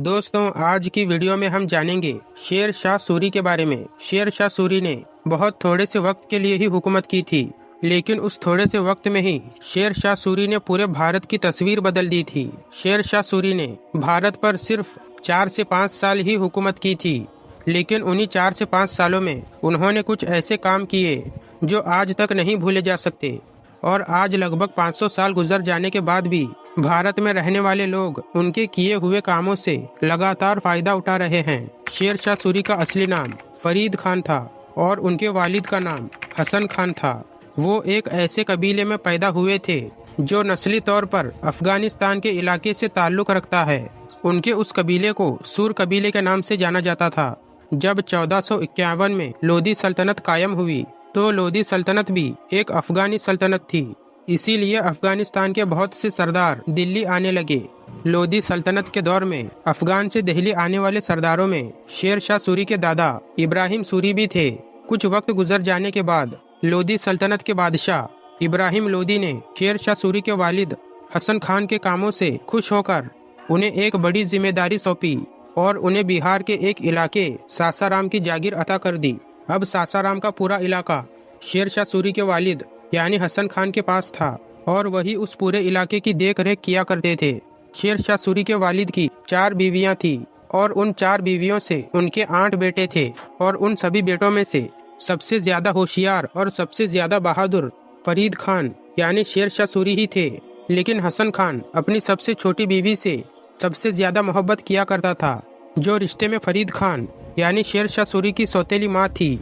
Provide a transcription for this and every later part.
दोस्तों, आज की वीडियो में हम जानेंगे शेर शाह सूरी के बारे में। शेर शाह सूरी ने बहुत थोड़े से वक्त के लिए ही हुकूमत की थी, लेकिन उस थोड़े से वक्त में ही शेर शाह सूरी ने पूरे भारत की तस्वीर बदल दी थी। शेर शाह सूरी ने भारत पर सिर्फ 4 से 5 साल ही हुकूमत की थी, लेकिन उन्हीं 4 से 5 सालों में उन्होंने कुछ ऐसे काम किए जो आज तक नहीं भूले जा सकते। और आज लगभग 500 साल गुजर जाने के बाद भी भारत में रहने वाले लोग उनके किए हुए कामों से लगातार फायदा उठा रहे हैं। शेर शाह सूरी का असली नाम फरीद खान था और उनके वालिद का नाम हसन खान था। वो एक ऐसे कबीले में पैदा हुए थे जो नस्ली तौर पर अफगानिस्तान के इलाके से ताल्लुक रखता है। उनके उस कबीले को सूर कबीले के नाम से जाना जाता था। जब 1451 में लोधी सल्तनत कायम हुई तो लोधी सल्तनत भी एक अफगानी सल्तनत थी, इसीलिए अफगानिस्तान के बहुत से सरदार दिल्ली आने लगे। लोधी सल्तनत के दौर में अफगान से दिल्ली आने वाले सरदारों में शेर शाह सूरी के दादा इब्राहिम सूरी भी थे। कुछ वक्त गुजर जाने के बाद लोधी सल्तनत के बादशाह इब्राहिम लोधी ने शेर शाह सूरी के वालिद हसन खान के कामों से खुश होकर उन्हें एक बड़ी जिम्मेदारी सौंपी और उन्हें बिहार के एक इलाके सासाराम की जागीर अता कर दी। अब सासाराम का पूरा इलाका शेर शाह सूरी के वालिद यानी हसन खान के पास था और वही उस पूरे इलाके की देख रेख किया करते थे। शेर शाह सूरी के वालिद की 4 बीवियां थी और उन 4 बीवियों से उनके 8 बेटे थे और उन सभी बेटों में से सबसे ज्यादा होशियार और सबसे ज्यादा बहादुर फरीद खान यानी शेर शाह सूरी ही थे। लेकिन हसन खान अपनी सबसे छोटी बीवी से सबसे ज्यादा मोहब्बत किया करता था, जो रिश्ते में फरीद खान यानी शेर शाह सूरी की सौतेली माँ थी।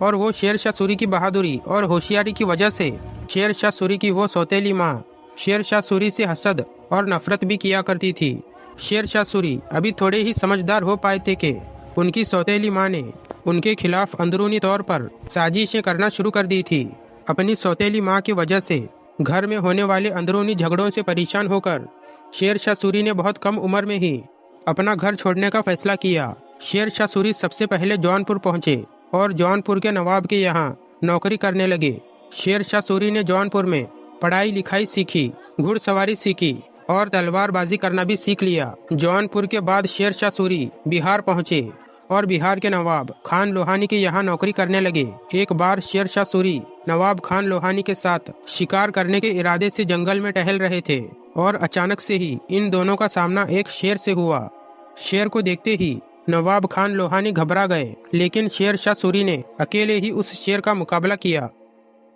और वो शेर शाह सूरी की बहादुरी और होशियारी की वजह से शेर शाह सूरी की वो सौतेली माँ शेर शाह सूरी से हसद और नफरत भी किया करती थी। शेर शाह सूरी अभी थोड़े ही समझदार हो पाए थे कि उनकी सौतेली माँ ने उनके खिलाफ अंदरूनी तौर पर साजिशें करना शुरू कर दी थी। अपनी सौतेली माँ की वजह से घर में होने वाले अंदरूनी झगड़ों से परेशान होकर शेर शाह सूरी ने बहुत कम उम्र में ही अपना घर छोड़ने का फैसला किया। शेर शाह सूरी सबसे पहले जौनपुर पहुंचे और जौनपुर के नवाब के यहाँ नौकरी करने लगे। शेर शाह सूरी ने जौनपुर में पढ़ाई लिखाई सीखी, घुड़सवारी सीखी और तलवारबाजी करना भी सीख लिया। जौनपुर के बाद शेर शाह सूरी बिहार पहुंचे और बिहार के नवाब खान लोहानी के यहाँ नौकरी करने लगे। एक बार शेर शाह सूरी नवाब खान लोहानी के साथ शिकार करने के इरादे से जंगल में टहल रहे थे और अचानक से ही इन दोनों का सामना एक शेर से हुआ। शेर को देखते ही नवाब खान लोहानी घबरा गए, लेकिन शेर शाह सूरी ने अकेले ही उस शेर का मुकाबला किया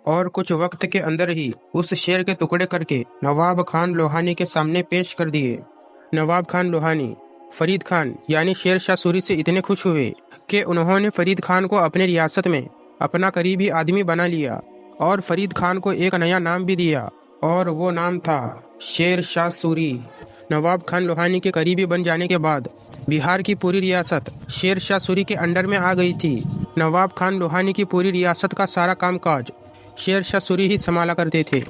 और कुछ वक्त के अंदर ही उस शेर के टुकड़े करके नवाब खान लोहानी के सामने पेश कर दिए। नवाब खान लोहानी फरीद खान यानी शेर शाह सूरी से इतने खुश हुए कि उन्होंने फरीद खान को अपने रियासत में अपना करीबी आदमी बना लिया और फरीद खान को एक नया नाम भी दिया और वो नाम था शेर शाह सूरी। नवाब खान लोहानी के करीबी बन जाने के बाद बिहार की पूरी रियासत शेर शाह सूरी के अंडर में आ गई थी। नवाब खान लोहानी की पूरी रियासत का सारा कामकाज शेर शाह सूरी ही संभाला करते थे।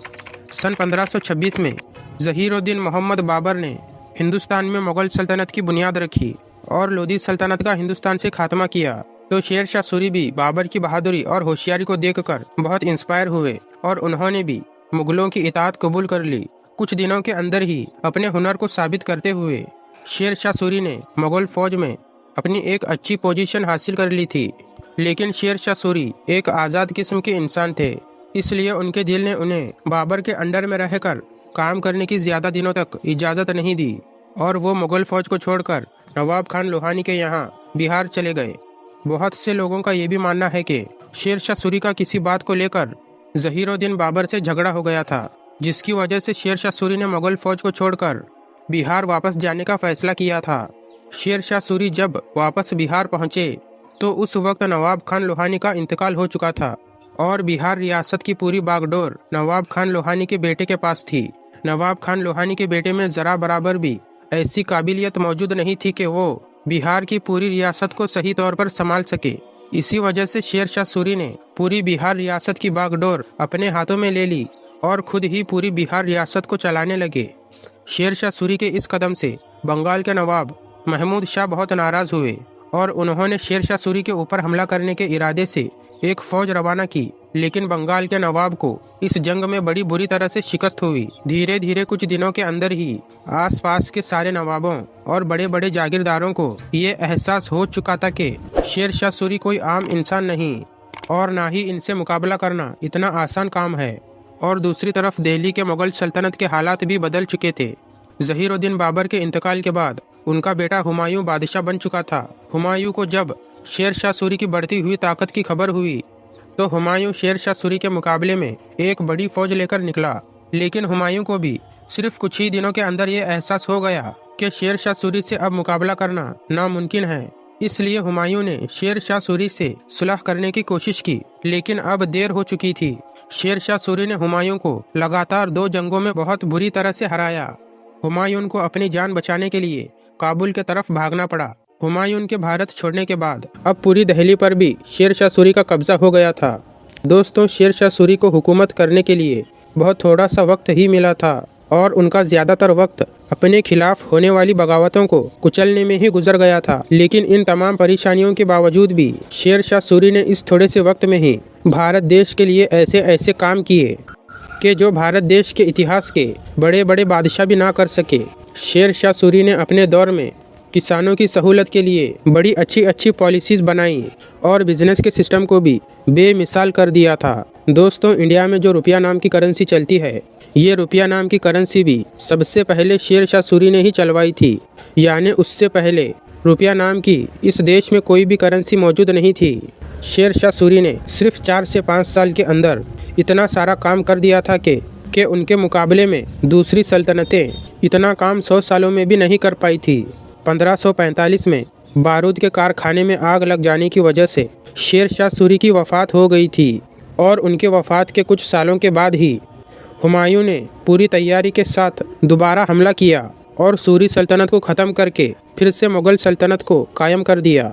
सन 1526 में ज़हीरुद्दीन मोहम्मद बाबर ने हिंदुस्तान में मुगल सल्तनत की बुनियाद रखी और लोधी सल्तनत का हिंदुस्तान से खात्मा किया, तो शेर शाह सूरी भी बाबर की बहादुरी और होशियारी को देखकर बहुत इंस्पायर हुए और उन्होंने भी मुगलों की इताअत कबूल कर ली। कुछ दिनों के अंदर ही अपने हुनर को साबित करते हुए शेर शाह सूरी ने मुगल फौज में अपनी एक अच्छी पोजीशन हासिल कर ली थी। लेकिन शेर शाह सूरी एक आज़ाद किस्म के इंसान थे, इसलिए उनके दिल ने उन्हें बाबर के अंडर में रहकर काम करने की ज्यादा दिनों तक इजाज़त नहीं दी और वो मुगल फौज को छोड़कर नवाब खान लोहानी के यहाँ बिहार चले गए। बहुत से लोगों का ये भी मानना है कि शेर शाह सूरी का किसी बात को लेकर ज़हीरुद्दीन बाबर से झगड़ा हो गया था, जिसकी वजह से शेर शाह सूरी ने मुगल फौज को छोड़कर बिहार वापस जाने का फैसला किया था। शेर शाह सूरी जब वापस बिहार पहुंचे तो उस वक्त नवाब खान लोहानी का इंतकाल हो चुका था और बिहार रियासत की पूरी बागडोर नवाब खान लोहानी के बेटे के पास थी। नवाब खान लोहानी के बेटे में जरा बराबर भी ऐसी काबिलियत मौजूद नहीं थी कि वो बिहार की पूरी रियासत को सही तौर पर संभाल सके। इसी वजह से शेर शाह सूरी ने पूरी बिहार रियासत की बागडोर अपने हाथों में ले ली और खुद ही पूरी बिहार रियासत को चलाने लगे। शेर शाह सूरी के इस कदम से बंगाल के नवाब महमूद शाह बहुत नाराज हुए और उन्होंने शेर शाह सूरी के ऊपर हमला करने के इरादे से एक फौज रवाना की लेकिन बंगाल के नवाब को इस जंग में बड़ी बुरी तरह से शिकस्त हुई। धीरे धीरे कुछ दिनों के अंदर ही आसपास के सारे नवाबों और बड़े बड़े जागीरदारों को ये एहसास हो चुका था कि शेर शाह सूरी कोई आम इंसान नहीं और ना ही इनसे मुकाबला करना इतना आसान काम है। और दूसरी तरफ दिल्ली के मुगल सल्तनत के हालात भी बदल चुके थे। ज़हीरुद्दीन बाबर के इंतकाल के बाद उनका बेटा हुमायूं बादशाह बन चुका था। हुमायूं को जब शेर शाह सूरी की बढ़ती हुई ताकत की खबर हुई तो हुमायूं शेर शाह सूरी के मुकाबले में एक बड़ी फौज लेकर निकला। लेकिन हुमायूं को भी सिर्फ कुछ ही दिनों के अंदर ये एहसास हो गया कि शेर शाह सूरी से अब मुकाबला करना नामुमकिन है। इसलिए हुमायूं ने शेर शाह सूरी से सुलह करने की कोशिश की, लेकिन अब देर हो चुकी थी। शेर शाह सूरी ने हुमायूं को लगातार 2 जंगों में बहुत बुरी तरह से हराया। हुमायूं को अपनी जान बचाने के लिए काबुल के तरफ भागना पड़ा। हुमायूं के भारत छोड़ने के बाद अब पूरी दिल्ली पर भी शेर शाह सूरी का कब्जा हो गया था। दोस्तों, शेर शाह सूरी को हुकूमत करने के लिए बहुत थोड़ा सा वक्त ही मिला था और उनका ज़्यादातर वक्त अपने खिलाफ होने वाली बगावतों को कुचलने में ही गुजर गया था। लेकिन इन तमाम परेशानियों के बावजूद भी शेर शाह सूरी ने इस थोड़े से वक्त में ही भारत देश के लिए ऐसे ऐसे काम किए कि जो भारत देश के इतिहास के बड़े बड़े बादशाह भी ना कर सके। शेर शाह सूरी ने अपने दौर में किसानों की सहूलत के लिए बड़ी अच्छी अच्छी पॉलिसीज़ बनाई और बिजनेस के सिस्टम को भी बेमिसाल कर दिया था। दोस्तों, इंडिया में जो रुपया नाम की करेंसी चलती है, ये रुपया नाम की करेंसी भी सबसे पहले शेर शाह सूरी ने ही चलवाई थी। यानी उससे पहले रुपया नाम की इस देश में कोई भी करेंसी मौजूद नहीं थी। शेर शाह सूरी ने सिर्फ 4 से 5 साल के अंदर इतना सारा काम कर दिया था कि उनके मुकाबले में दूसरी सल्तनतें इतना काम 100 सालों में भी नहीं कर पाई थी। 1545 में बारूद के कारखाने में आग लग जाने की वजह से शेर शाह सूरी की वफ़ात हो गई थी और उनके वफ़ात के कुछ सालों के बाद ही हुमायूं ने पूरी तैयारी के साथ दोबारा हमला किया और सूरी सल्तनत को ख़त्म करके फिर से मुग़ल सल्तनत को कायम कर दिया।